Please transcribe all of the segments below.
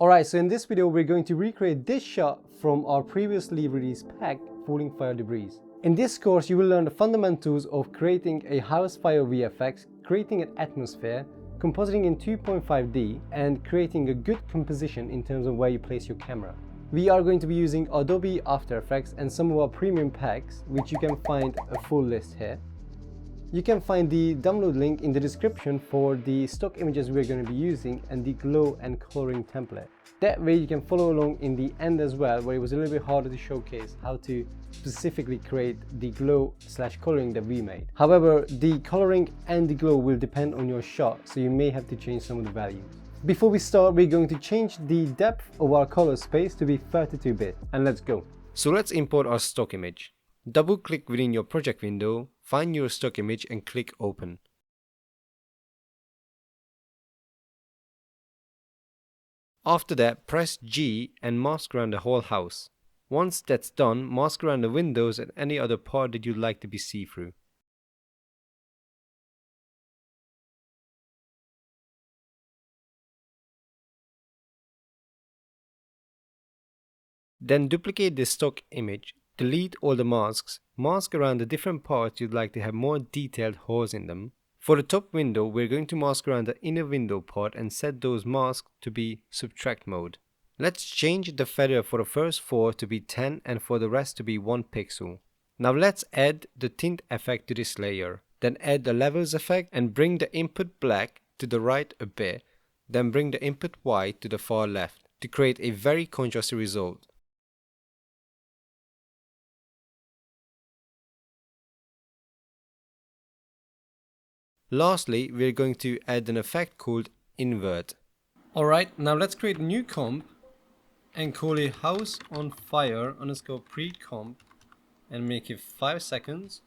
Alright, so in this video we're going to recreate this shot from our previously released pack, Falling Fire Debris. In this course you will learn the fundamentals of creating a house fire VFX, creating an atmosphere, compositing in 2.5D, and creating a good composition in terms of where you place your camera. We are going to be using Adobe After Effects and some of our premium packs, which you can find a full list here. You can find the download link in the description for the stock images we're going to be using and the glow and coloring template. That way you can follow along in the end as well, where it was a little bit harder to showcase how to specifically create the glow / coloring that we made. However, the coloring and the glow will depend on your shot, so you may have to change some of the values. Before we start, we're going to change the depth of our color space to be 32-bit, and let's go. So let's import our stock image. Double click within your project window, find your stock image and click open. After that, press G and mask around the whole house. Once that's done, mask around the windows and any other part that you'd like to be see-through. Then duplicate this stock image, delete all the masks, mask around the different parts you'd like to have more detailed holes in them. For the top window, we're going to mask around the inner window part and set those masks to be subtract mode. Let's change the feather for the first 4 to be 10 and for the rest to be 1 pixel. Now let's add the tint effect to this layer. Then add the levels effect and bring the input black to the right a bit. Then bring the input white to the far left to create a very contrasty result. Lastly, we're going to add an effect called invert. Alright, now let's create a new comp and call it house on fire _ pre-comp and make it 5 seconds.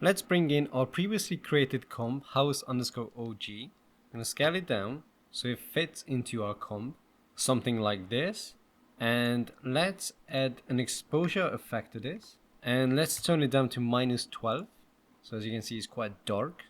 Let's bring in our previously created comp house _ OG. I'm going to scale it down so it fits into our comp, something like this. And let's add an exposure effect to this and let's turn it down to -12. So as you can see, it's quite dark.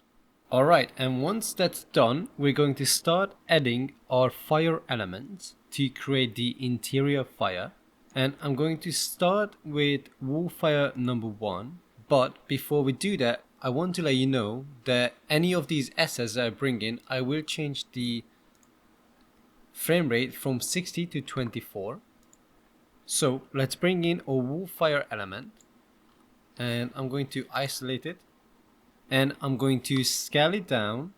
Alright, and once that's done, we're going to start adding our fire elements to create the interior fire. And I'm going to start with wall fire number 1. But before we do that, I want to let you know that any of these assets that I bring in, I will change the frame rate from 60 to 24. So let's bring in a wall fire element. And I'm going to isolate it. And I'm going to scale it down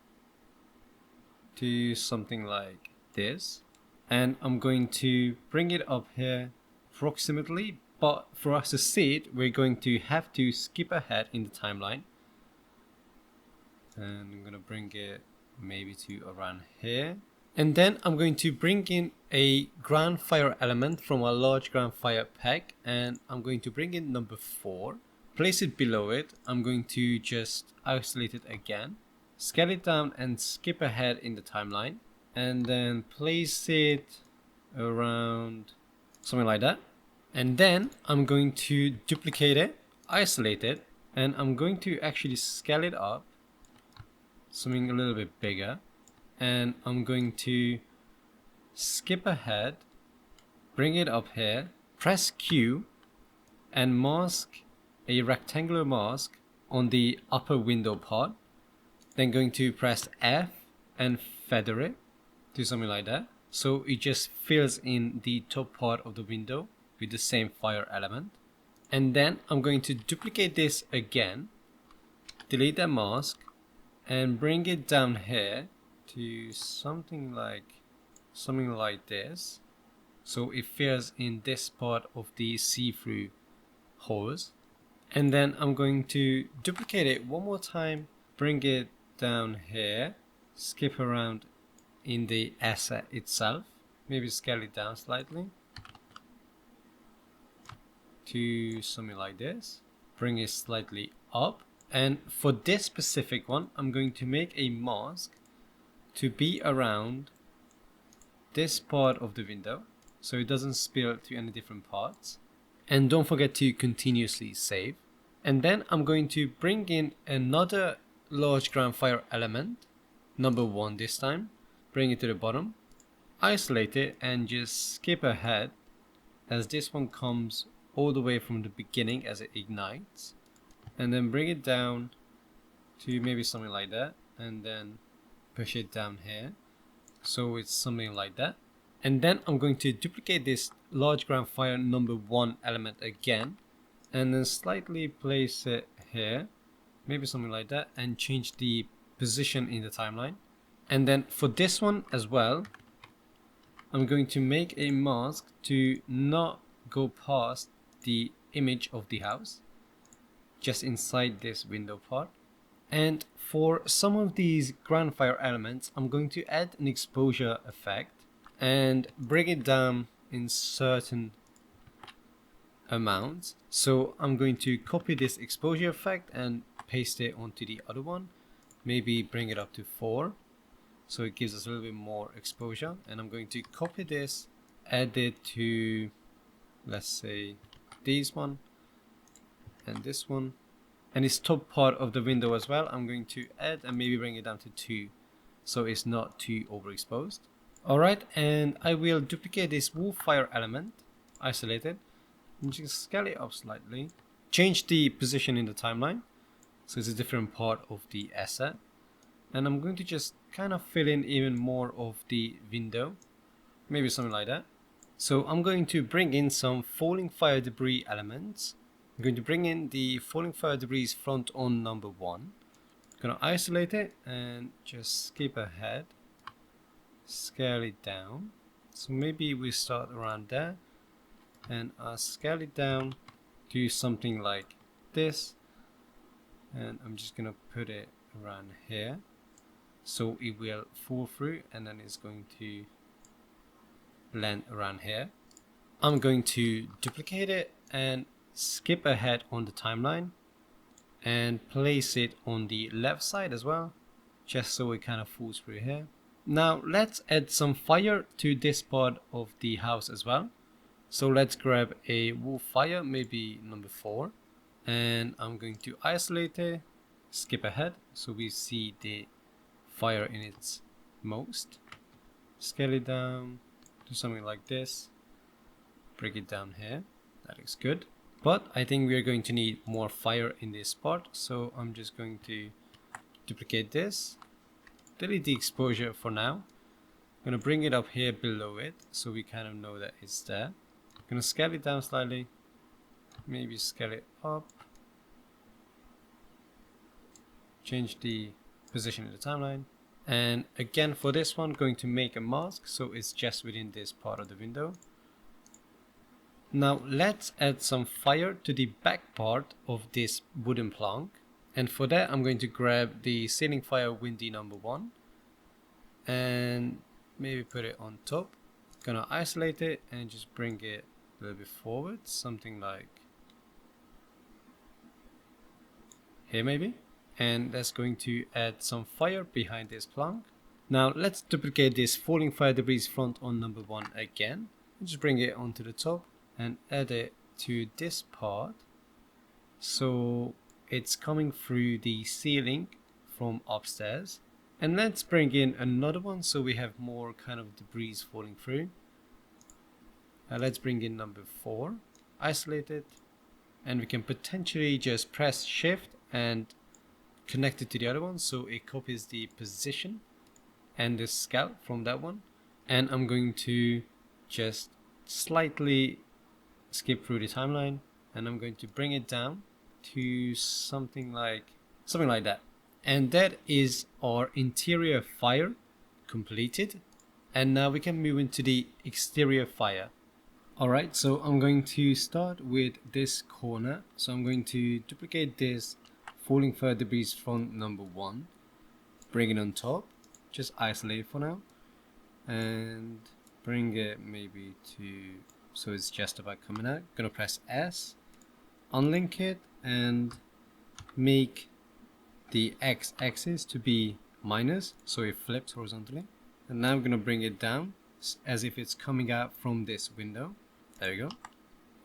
to something like this. And I'm going to bring it up here approximately. But for us to see it, we're going to have to skip ahead in the timeline. And I'm going to bring it maybe to around here. And then I'm going to bring in a ground fire element from a large ground fire pack. And I'm going to bring in number 4. Place it below it. I'm going to just isolate it again, scale it down and skip ahead in the timeline, and then place it around something like that. And then I'm going to duplicate it, isolate it, and I'm going to actually scale it up, something a little bit bigger, and I'm going to skip ahead, bring it up here, press Q, and mask a rectangular mask on the upper window part. Then going to press F and feather it to something like that, so it just fills in the top part of the window with the same fire element. And then I'm going to duplicate this again, delete that mask, and bring it down here to something like this, so it fills in this part of the see-through holes. And then I'm going to duplicate it one more time, bring it down here, skip around in the asset itself, maybe scale it down slightly to something like this, bring it slightly up. And for this specific one, I'm going to make a mask to be around this part of the window so it doesn't spill to any different parts. And don't forget to continuously save. And then I'm going to bring in another large ground fire element, number 1 this time, bring it to the bottom, isolate it and just skip ahead, as this one comes all the way from the beginning as it ignites, and then bring it down to maybe something like that, and then push it down here so it's something like that. And then I'm going to duplicate this large ground fire number 1 element again, and then slightly place it here, maybe something like that, and change the position in the timeline. And then for this one as well, I'm going to make a mask to not go past the image of the house, just inside this window part. And for some of these ground fire elements, I'm going to add an exposure effect and bring it down in certain amounts. So I'm going to copy this exposure effect and paste it onto the other one, maybe bring it up to 4, so it gives us a little bit more exposure. And I'm going to copy this, add it to, let's say, this one and this one, and this top part of the window as well. I'm going to add and maybe bring it down to 2, so it's not too overexposed. Alright, and I will duplicate this wool fire element, isolate it, and just scale it up slightly. Change the position in the timeline, so it's a different part of the asset. And I'm going to just kind of fill in even more of the window, maybe something like that. So I'm going to bring in some falling fire debris elements. I'm going to bring in the falling fire debris front on number 1. I'm going to isolate it and just skip ahead, scale it down. So maybe we start around there, and I'll scale it down to something like this, and I'm just going to put it around here so it will fall through, and then it's going to land around here. I'm going to duplicate it and skip ahead on the timeline and place it on the left side as well, just so it kind of falls through here. Now let's add some fire to this part of the house as well. So let's grab a wool fire, maybe number 4, and I'm going to isolate it, skip ahead so we see the fire in its most, scale it down to something like this, break it down here. That looks good, but I think we are going to need more fire in this part, so I'm just going to duplicate this, delete the exposure for now. I'm going to bring it up here below it so we kind of know that it's there. I'm going to scale it down slightly, maybe scale it up, change the position in the timeline, and again for this one going to make a mask so it's just within this part of the window. Now let's add some fire to the back part of this wooden plank, and for that I'm going to grab the ceiling fire windy number 1 and maybe put it on top. Gonna isolate it and just bring it a little bit forward, something like here maybe. And that's going to add some fire behind this plank. Now let's duplicate this falling fire debris front on number 1 again, and just bring it onto the top and add it to this part so it's coming through the ceiling from upstairs. And let's bring in another one so we have more kind of debris falling through. Let's bring in number 4, isolate it, and we can potentially just press shift and connect it to the other one so it copies the position and the scale from that one. And I'm going to just slightly skip through the timeline, and I'm going to bring it down to something like that. And that is our interior fire completed. And now we can move into the exterior fire. Alright, so I'm going to start with this corner. So I'm going to duplicate this falling fire debris front number 1, bring it on top, just isolate it for now, and bring it maybe to so it's just about coming out. Gonna press S, unlink it, and make the x-axis to be minus so it flips horizontally. And now I'm gonna bring it down as if it's coming out from this window. There we go.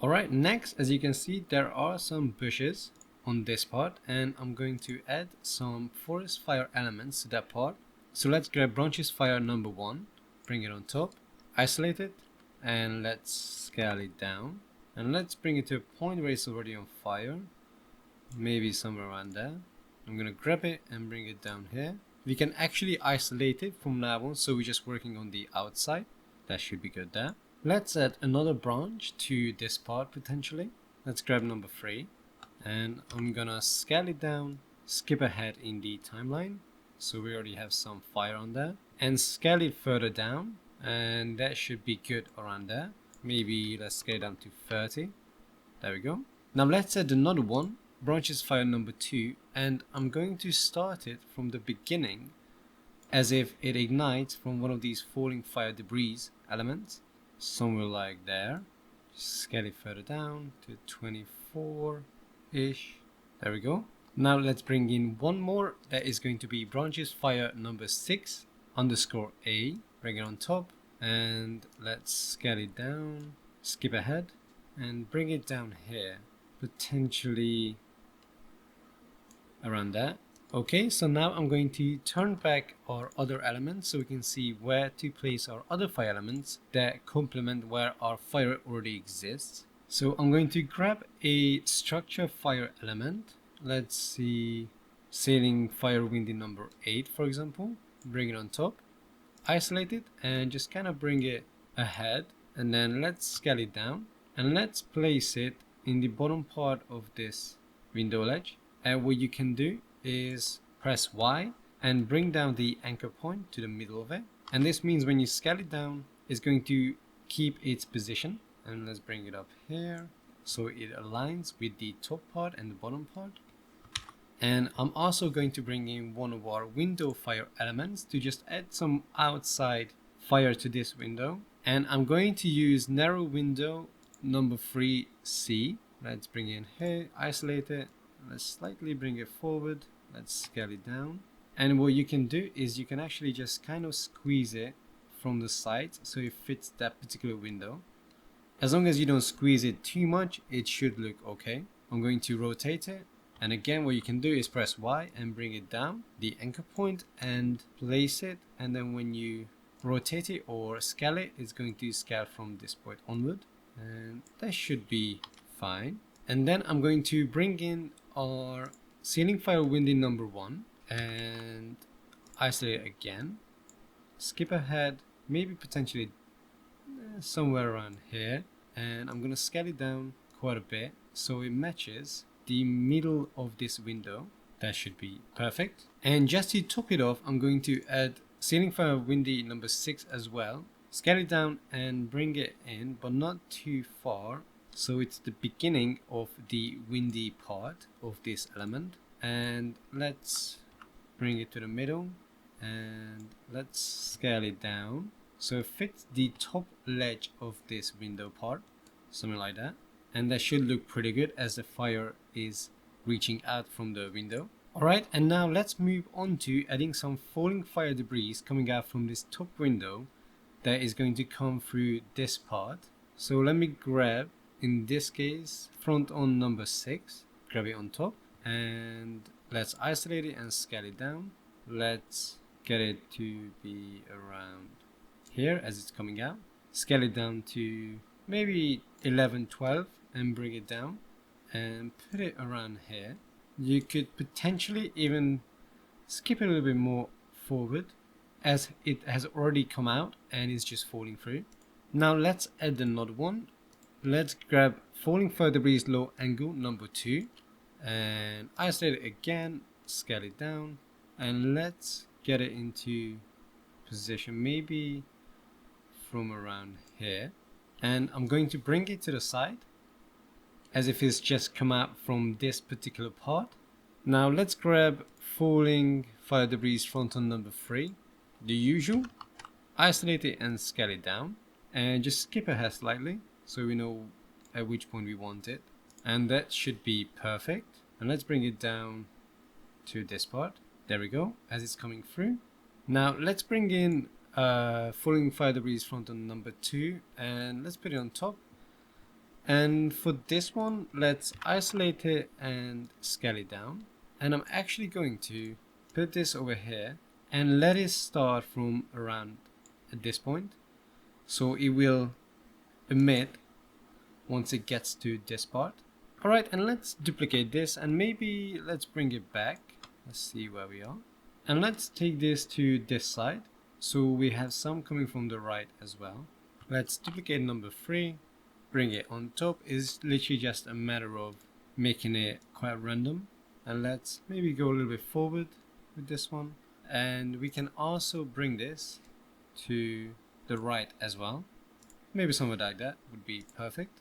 Alright, next, as you can see, there are some bushes on this part, and I'm going to add some forest fire elements to that part. So let's grab branches fire number 1, bring it on top, isolate it and let's scale it down, and let's bring it to a point where it's already on fire, maybe somewhere around there. I'm gonna grab it and bring it down here. We can actually isolate it from now on, so we're just working on the outside. That should be good there. Let's add another branch to this part potentially. Let's grab number 3 and I'm gonna scale it down, skip ahead in the timeline, so we already have some fire on there, and scale it further down, and that should be good around there. Maybe let's scale it down to 30. There we go. Now let's add another one, branches fire number 2, and I'm going to start it from the beginning as if it ignites from one of these falling fire debris elements, somewhere like there. Just scale it further down to 24-ish. There we go. Now let's bring in one more that is going to be branches fire number 6 underscore A. Bring it on top and let's scale it down, skip ahead and bring it down here, potentially around that. Okay, so now I'm going to turn back our other elements so we can see where to place our other fire elements that complement where our fire already exists. So I'm going to grab a structure fire element. Let's see, sailing fire windy number 8 for example. Bring it on top, isolate it and just kind of bring it ahead, and then let's scale it down and let's place it in the bottom part of this window ledge. And what you can do is press Y and bring down the anchor point to the middle of it, and this means when you scale it down it's going to keep its position. And let's bring it up here so it aligns with the top part and the bottom part. And I'm also going to bring in one of our window fire elements to just add some outside fire to this window, and I'm going to use narrow window number 3C. Let's bring in here, isolate it, let's slightly bring it forward, let's scale it down, and what you can do is you can actually just kind of squeeze it from the side so it fits that particular window. As long as you don't squeeze it too much, it should look okay. I'm going to rotate it, and again what you can do is press Y and bring it down the anchor point and place it, and then when you rotate it or scale it, it's going to scale from this point onward, and that should be fine. And then I'm going to bring in our ceiling fire windy number 1 and isolate it again, skip ahead, maybe potentially somewhere around here, and I'm gonna scale it down quite a bit so it matches the middle of this window. That should be perfect. And just to top it off, I'm going to add ceiling fire windy number 6 as well, scale it down and bring it in, but not too far, so it's the beginning of the windy part of this element. And let's bring it to the middle and let's scale it down so it fits the top ledge of this window part, something like that. And that should look pretty good as the fire is reaching out from the window. Alright, and now let's move on to adding some falling fire debris coming out from this top window that is going to come through this part. So let me grab, in this case, front on number 6, grab it on top, and let's isolate it and scale it down. Let's get it to be around here as it's coming out. Scale it down to maybe 11, 12 and bring it down and put it around here. You could potentially even skip it a little bit more forward as it has already come out and is just falling through. Now let's add another one. Let's grab falling fire debris low angle number 2 and isolate it again, scale it down, and let's get it into position maybe from around here. And I'm going to bring it to the side as if it's just come out from this particular part. Now let's grab falling fire debris front on number 3, the usual, isolate it and scale it down, and just skip ahead slightly so we know at which point we want it, and that should be perfect. And let's bring it down to this part. There we go, as it's coming through. Now let's bring in falling fire debris front on number 2 and let's put it on top. And for this one, let's isolate it and scale it down. And I'm actually going to put this over here and let it start from around at this point. so it will emit once it gets to this part. Alright, and let's duplicate this and maybe let's bring it back. Let's see where we are. And let's take this to this side. So we have some coming from the right as well. Let's duplicate number 3, bring it on top. It's literally just a matter of making it quite random. And let's maybe go a little bit forward with this one. And we can also bring this to the right as well. Maybe somewhere like that would be perfect.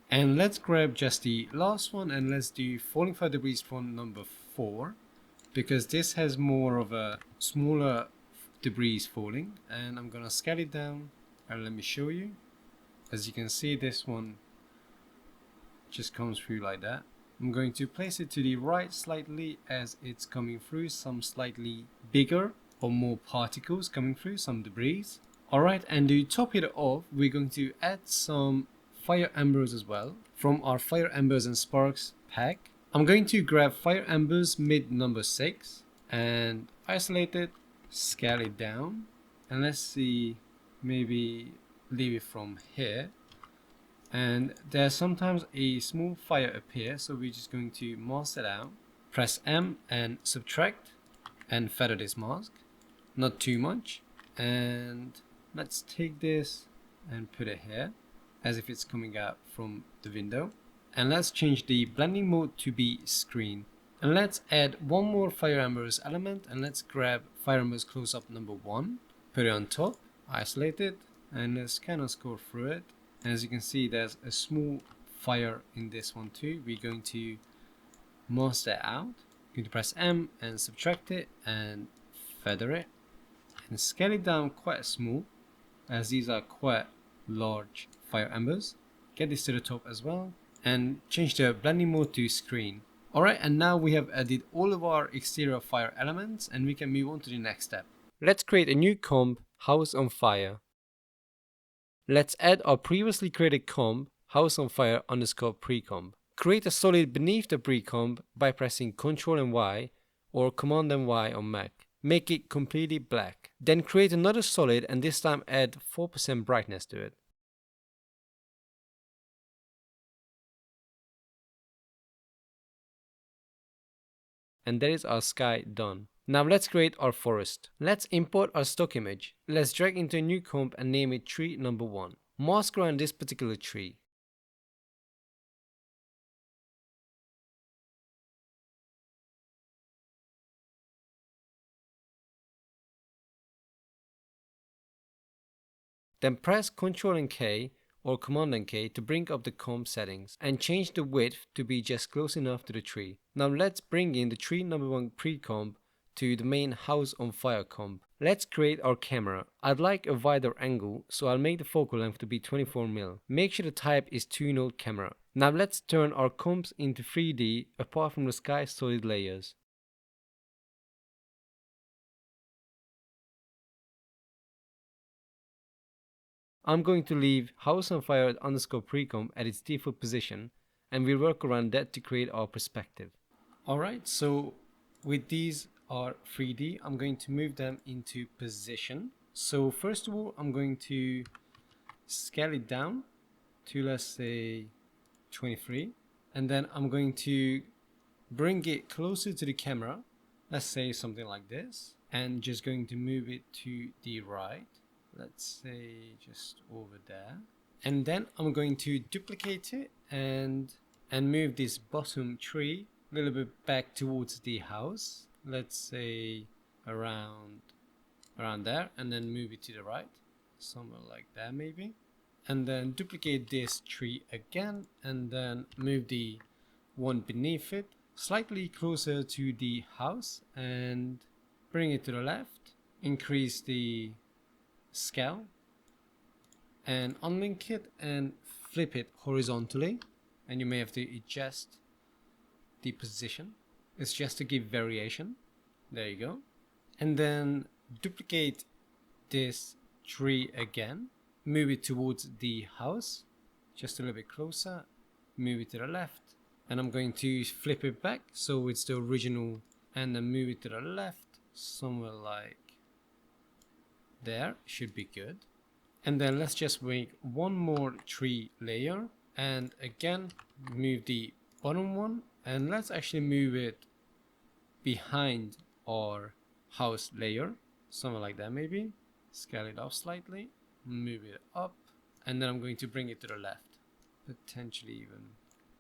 And let's grab just the last one and let's do falling fire debris from number 4, because this has more of a smaller debris falling, and I'm gonna scale it down and let me show you. As you can see, this one just comes through like that. I'm going to place it to the right slightly as it's coming through, some slightly bigger or more particles coming through, some debris. Alright, and to top it off, we're going to add some fire embers as well from our fire embers and sparks pack. I'm going to grab fire embers mid number 6 and isolate it, scale it down, and let's see, maybe leave it from here. And there's sometimes a small fire appear, so we're just going to mask it out, press M and subtract and feather this mask, not too much. And let's take this and put it here as if it's coming out from the window. And let's change the blending mode to be screen. And let's add one more fire embers element, and let's grab fire embers close up number 1, put it on top, isolate it, and let's kind of scroll through it. And as you can see, there's a small fire in this one too. We're going to mask that out. We're going to press M and subtract it and feather it and scale it down quite small, as these are quite large fire embers. Get this to the top as well and change the blending mode to screen. Alright, and now we have added all of our exterior fire elements and we can move on to the next step. Let's create a new comp, House on Fire. Let's add our previously created comp, House on Fire underscore pre-comp. Create a solid beneath the pre-comp by pressing Ctrl and Y or Command and Y on Mac. Make it completely black. Then create another solid and this time add 4% brightness to it. And there is our sky done. Now let's create our forest. Let's import our stock image. Let's drag into a new comp and name it tree number 1. Mask around this particular tree. Then press Ctrl and K or Command and K to bring up the comp settings and change the width to be just close enough to the tree. Now let's bring in the tree number 1 pre-comp to the main House on Fire comp. Let's create our camera. I'd like a wider angle, so I'll make the focal length to be 24mm. Make sure the type is 2-node camera. Now let's turn our comps into 3D apart from the sky solid layers. I'm going to leave House on Fire underscore pre-comp at its default position and we'll work around that to create our perspective. Alright, so with these are 3D, I'm going to move them into position. So first of all, I'm going to scale it down to, let's say, 23. And then I'm going to bring it closer to the camera, let's say something like this, and just going to move it to the right. Let's say just over there. And then I'm going to duplicate it and move this bottom tree a little bit back towards the house. Let's say around there, and then move it to the right, somewhere like that maybe. And then duplicate this tree again and then move the one beneath it slightly closer to the house and bring it to the left. Increase the scale and unlink it and flip it horizontally, and you may have to adjust the position. It's just to give variation. There you go. And then duplicate this tree again, move it towards the house just a little bit closer, move it to the left, and I'm going to flip it back so it's the original, and then move it to the left somewhere like there. Should be good. And then let's just make one more tree layer, and again move the bottom one, and let's actually move it behind our house layer, something like that. Maybe scale it up slightly, move it up, and then I'm going to bring it to the left, potentially even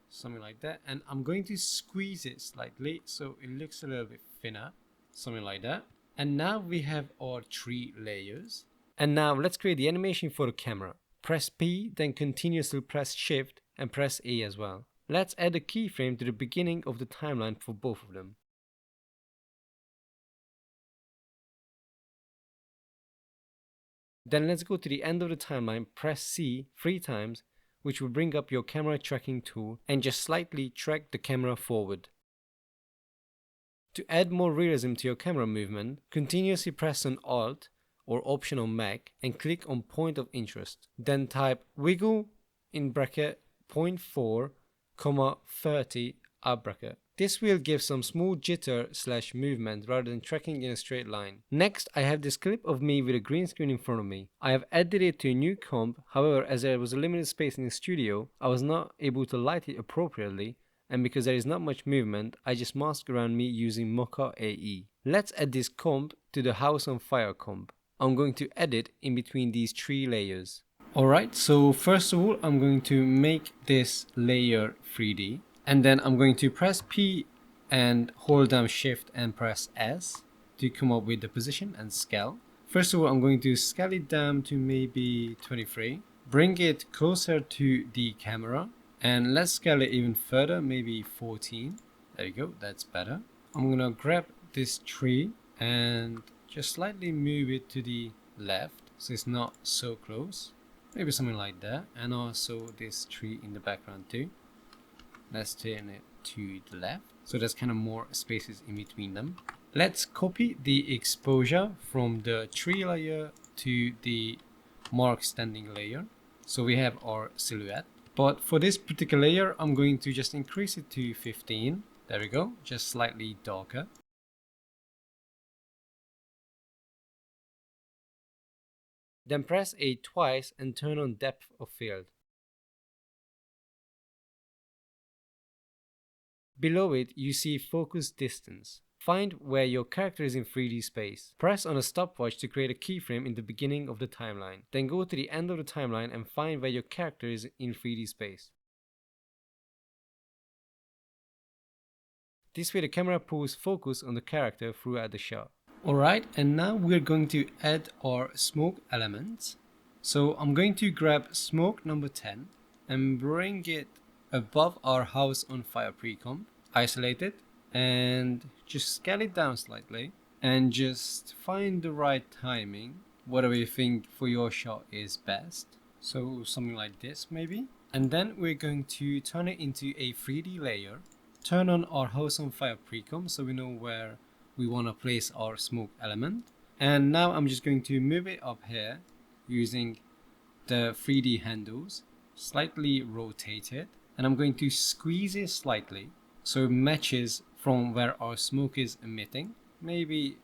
something like that, and I'm going to squeeze it slightly so it looks a little bit thinner, something like that. And now we have our three layers. And now let's create the animation for the camera. Press P, then continuously press Shift and press A as well. Let's add a keyframe to the beginning of the timeline for both of them. Then let's go to the end of the timeline, press C 3 times, which will bring up your camera tracking tool, and just slightly track the camera forward. To add more realism to your camera movement, continuously press on Alt or Option on Mac and click on point of interest. Then type wiggle in bracket 0.4, 30 up bracket. This will give some smooth jitter / movement rather than tracking in a straight line. Next, I have this clip of me with a green screen in front of me. I have added it to a new comp, however, as there was a limited space in the studio, I was not able to light it appropriately, and because there is not much movement, I just mask around me using Mocha AE. Let's add this comp to the House on Fire comp. I'm going to edit in between these three layers. Alright, so first of all, I'm going to make this layer 3D. And then I'm going to press P and hold down Shift and press S to come up with the position and scale. First of all, I'm going to scale it down to maybe 23. Bring it closer to the camera. And let's scale it even further, maybe 14. There you go, that's better. I'm gonna grab this tree and just slightly move it to the left so it's not so close. Maybe something like that. And also this tree in the background too. Let's turn it to the left. So there's kind of more spaces in between them. Let's copy the exposure from the tree layer to the mark standing layer. So we have our silhouette. But for this particular layer, I'm going to just increase it to 15. There we go, just slightly darker. Then press A twice and turn on depth of field. Below it, you see focus distance. Find where your character is in 3D space. Press on a stopwatch to create a keyframe in the beginning of the timeline. Then go to the end of the timeline and find where your character is in 3D space. This way the camera pulls focus on the character throughout the shot. Alright, and now we're going to add our smoke elements. So I'm going to grab smoke number 10 and bring it above our House on Fire pre-comp. Isolate it and just scale it down slightly and just find the right timing, whatever you think for your shot is best. So something like this maybe. And then we're going to turn it into a 3D layer. Turn on our House on Fire pre-comp so we know where we want to place our smoke element. And now I'm just going to move it up here using the 3D handles, slightly rotate it, and I'm going to squeeze it slightly so it matches from where our smoke is emitting, maybe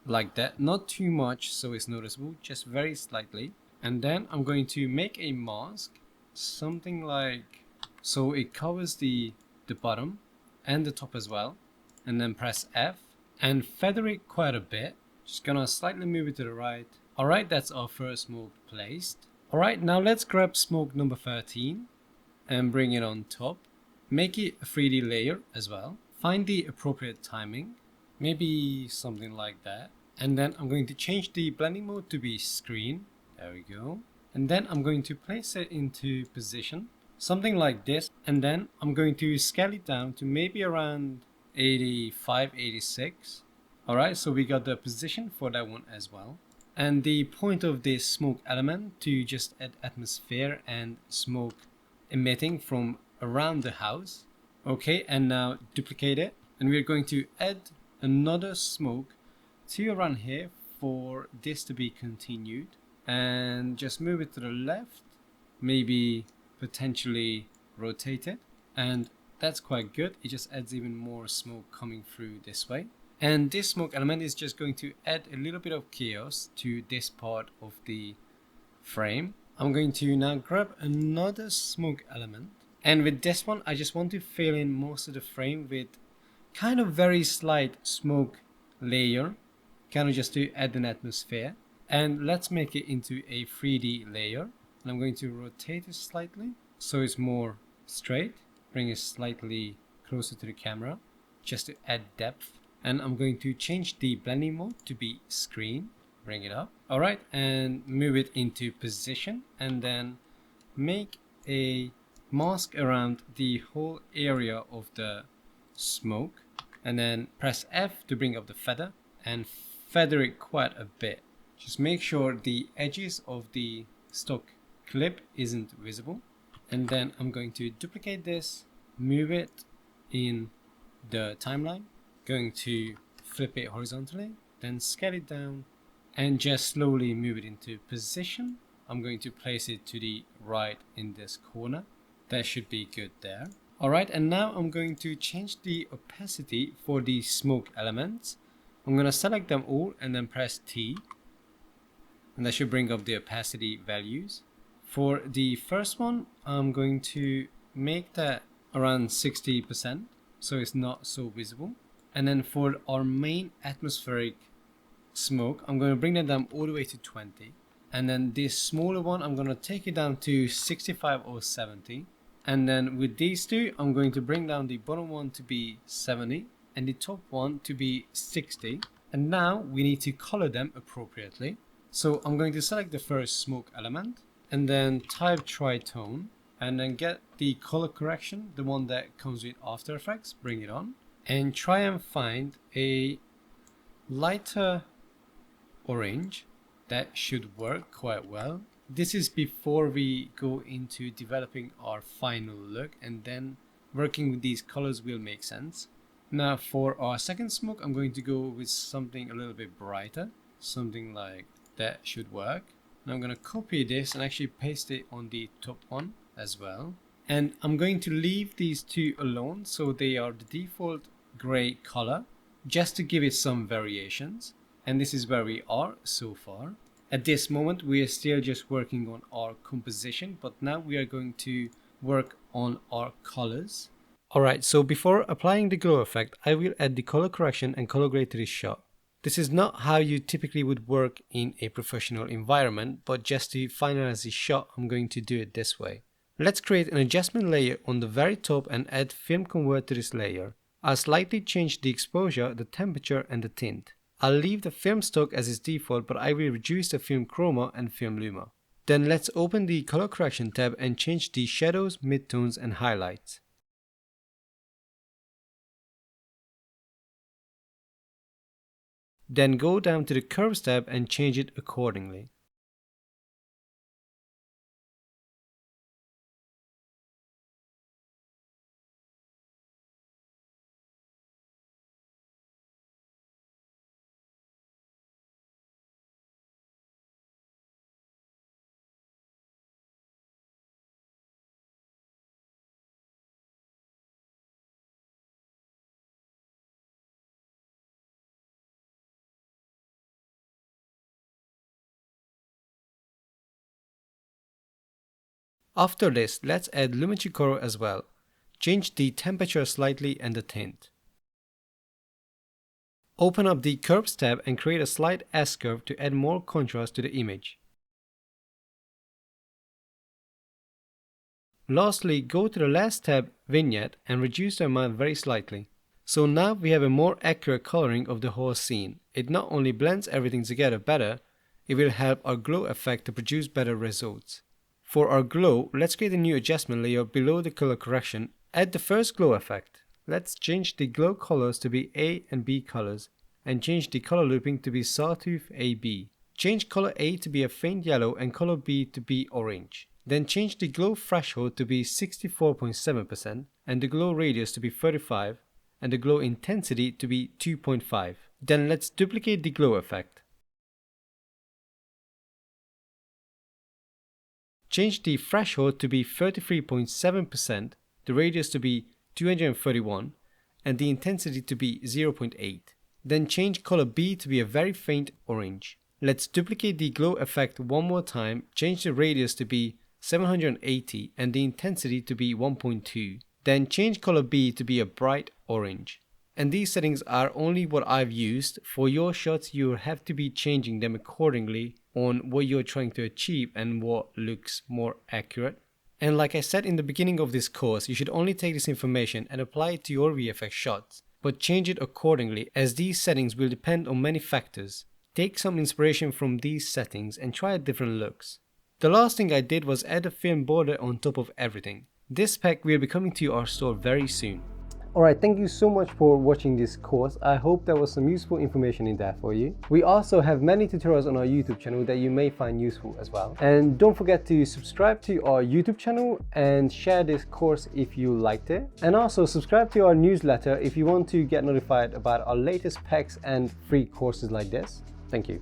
like that, not too much so it's noticeable, just very slightly. And then I'm going to make a mask, something like so it covers the bottom and the top as well, and then press F and feather it quite a bit. Just gonna slightly move it to the right. Alright, that's our first smoke placed. Alright, now let's grab smoke number 13 and bring it on top. Make it a 3D layer as well. Find the appropriate timing, maybe something like that. And then I'm going to change the blending mode to be screen. There we go. And then I'm going to place it into position, something like this. And then I'm going to scale it down to maybe around 85, 86. Alright, so we got the position for that one as well. And the point of this smoke element to just add atmosphere and smoke emitting from around the house. Okay, and now duplicate it, and we're going to add another smoke to around here for this to be continued, and just move it to the left, maybe potentially rotate it, and that's quite good. It just adds even more smoke coming through this way. And this smoke element is just going to add a little bit of chaos to this part of the frame. I'm going to now grab another smoke element, and with this one I just want to fill in most of the frame with kind of very slight smoke layer, kind of just to add an atmosphere. And let's make it into a 3D layer, and I'm going to rotate it slightly so it's more straight, bring it slightly closer to the camera just to add depth. And I'm going to change the blending mode to be screen, bring it up. Alright, and move it into position, and then make a mask around the whole area of the smoke, and then press F to bring up the feather and feather it quite a bit. Just make sure the edges of the stock clip isn't visible. And then I'm going to duplicate this, move it in the timeline, going to flip it horizontally, then scale it down and just slowly move it into position. I'm going to place it to the right in this corner. That should be good there. Alright, and now I'm going to change the opacity for the smoke elements. I'm going to select them all and then press T, and that should bring up the opacity values. For the first one, I'm going to make that around 60% so it's not so visible. And then for our main atmospheric smoke, I'm going to bring that down all the way to 20. And then this smaller one, I'm going to take it down to 65 or 70. And then with these two, I'm going to bring down the bottom one to be 70 and the top one to be 60. And now we need to color them appropriately. So I'm going to select the first smoke element and then type tritone, and then get the color correction, the one that comes with After Effects, bring it on, and try and find a lighter orange. That should work quite well. This is before we go into developing our final look, and then working with these colors will make sense. Now for our second smoke, I'm going to go with something a little bit brighter, something like that should work. Now I'm going to copy this and actually paste it on the top one as well. And I'm going to leave these two alone so they are the default gray color, just to give it some variations. And this is where we are so far. At this moment we are still just working on our composition, but now we are going to work on our colors. Alright, so before applying the glow effect, I will add the color correction and color grade to this shot. This is not how you typically would work in a professional environment, but just to finalize the shot, I'm going to do it this way. Let's create an adjustment layer on the very top and add film convert to this layer. I'll slightly change the exposure, the temperature and the tint. I'll leave the film stock as its default, but I will reduce the film chroma and film luma. Then let's open the color correction tab and change the shadows, midtones and highlights. Then go down to the curves tab and change it accordingly. After this, let's add Lumetri color as well. Change the temperature slightly and the tint. Open up the Curves tab and create a slight S-curve to add more contrast to the image. Lastly, go to the last tab, Vignette, and reduce the amount very slightly. So now we have a more accurate coloring of the whole scene. It not only blends everything together better, it will help our glow effect to produce better results. For our glow, let's create a new adjustment layer below the color correction. Add the first glow effect. Let's change the glow colors to be A and B colors, and change the color looping to be Sawtooth AB. Change color A to be a faint yellow and color B to be orange. Then change the glow threshold to be 64.7% and the glow radius to be 35 and the glow intensity to be 2.5. Then let's duplicate the glow effect. Change the threshold to be 33.7%, the radius to be 231 and the intensity to be 0.8. Then change color B to be a very faint orange. Let's duplicate the glow effect one more time, change the radius to be 780 and the intensity to be 1.2. Then change color B to be a bright orange. And these settings are only what I've used. For your shots, you have to be changing them accordingly on what you're trying to achieve and what looks more accurate. And like I said in the beginning of this course, you should only take this information and apply it to your VFX shots, but change it accordingly as these settings will depend on many factors. Take some inspiration from these settings and try different looks. The last thing I did was add a film border on top of everything. This pack will be coming to our store very soon. Alright, thank you so much for watching this course. I hope there was some useful information in there for you. We also have many tutorials on our YouTube channel that you may find useful as well. And don't forget to subscribe to our YouTube channel and share this course if you liked it. And also subscribe to our newsletter if you want to get notified about our latest packs and free courses like this. Thank you.